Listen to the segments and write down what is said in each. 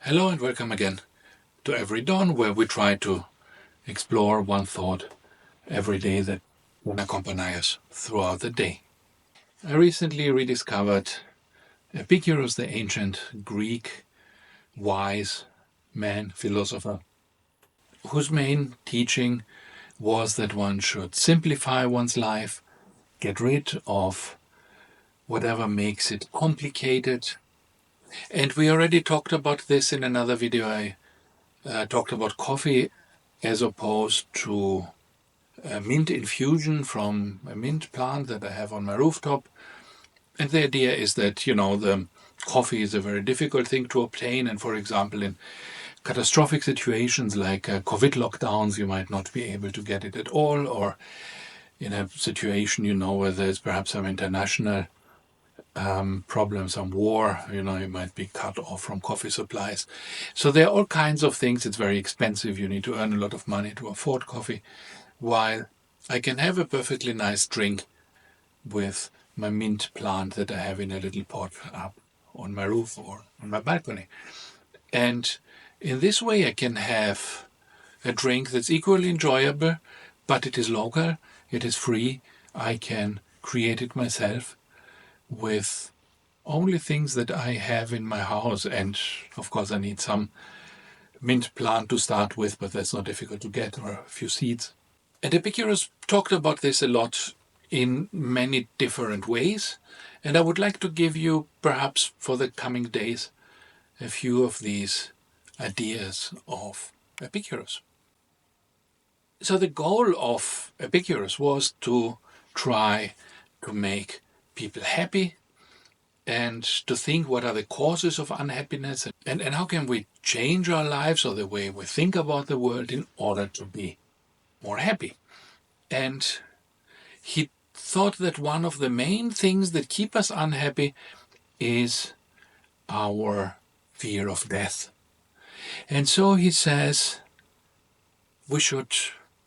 Hello and welcome again to Every Dawn, where we try to explore one thought every day that will accompany us throughout the day. I recently rediscovered Epicurus, the ancient Greek wise man, philosopher, whose main teaching was that one should simplify one's life, get rid of whatever makes it complicated. And we already talked about this in another video. I talked about coffee as opposed to a mint infusion from a mint plant that I have on my rooftop. And the idea is that, the coffee is a very difficult thing to obtain. And for example, in catastrophic situations like COVID lockdowns, you might not be able to get it at all. Or in a situation, where there's perhaps some international problem, some war, you might be cut off from coffee supplies. So there are all kinds of things. It's very expensive. You need to earn a lot of money to afford coffee. While I can have a perfectly nice drink with my mint plant that I have in a little pot up on my roof or on my balcony. And in this way I can have a drink that's equally enjoyable, but it is local, it is free, I can create it myself with only things that I have in my house. And of course I need some mint plant to start with, but that's not difficult to get, or a few seeds. And Epicurus talked about this a lot in many different ways, and I would like to give you, perhaps for the coming days, a few of these ideas of Epicurus. So the goal of Epicurus was to try to make people happy and to think what are the causes of unhappiness and how can we change our lives or the way we think about the world in order to be more happy. And he thought that one of the main things that keep us unhappy is our fear of death. And so he says we should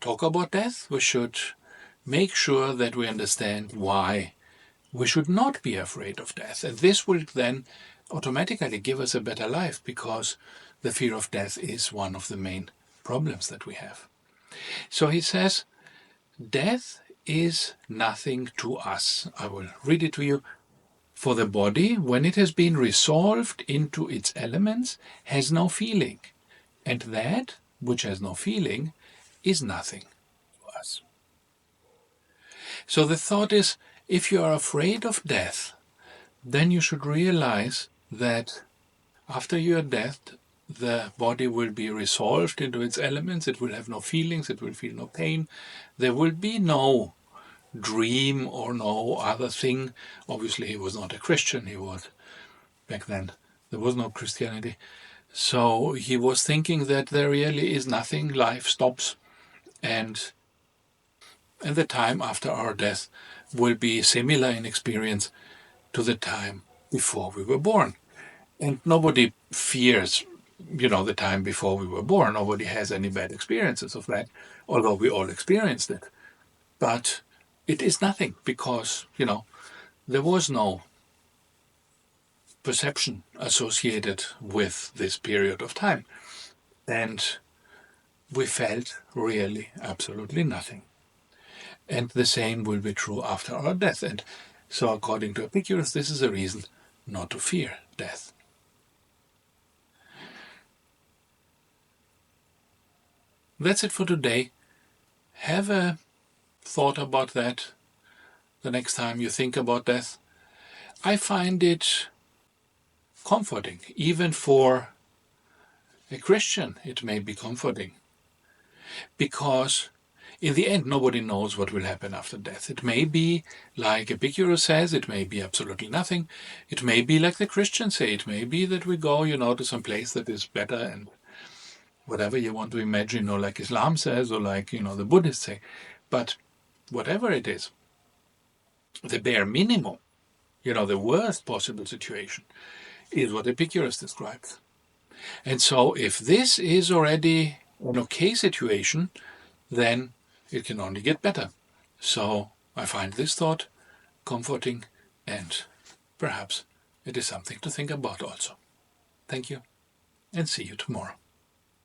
talk about death. We should make sure that we understand why we should not be afraid of death. And this will then automatically give us a better life, because the fear of death is one of the main problems that we have. So he says, death is nothing to us. I will read it to you. For the body, when it has been resolved into its elements, has no feeling, and that which has no feeling is nothing to us. So the thought is, if you are afraid of death, then you should realize that after your death, the body will be resolved into its elements. It will have no feelings. It will feel no pain. There will be no dream or no other thing. Obviously, he was not a Christian. Back then, there was no Christianity. So he was thinking that there really is nothing. Life stops, and the time after our death will be similar in experience to the time before we were born. And nobody fears, the time before we were born. Nobody has any bad experiences of that, although we all experienced it. But it is nothing, because, there was no perception associated with this period of time. And we felt really absolutely nothing. And the same will be true after our death. And so according to Epicurus, this is a reason not to fear death. That's it for today. Have a thought about that the next time you think about death. I find it comforting. Even for a Christian, it may be comforting, because in the end, nobody knows what will happen after death. It may be, like Epicurus says, it may be absolutely nothing. It may be like the Christians say. It may be that we go, to some place that is better, and whatever you want to imagine, or like Islam says, or like, the Buddhists say. But whatever it is, the bare minimum, the worst possible situation, is what Epicurus describes. And so if this is already an okay situation, then it can only get better. So I find this thought comforting, and perhaps it is something to think about also. Thank you. and see you tomorrow.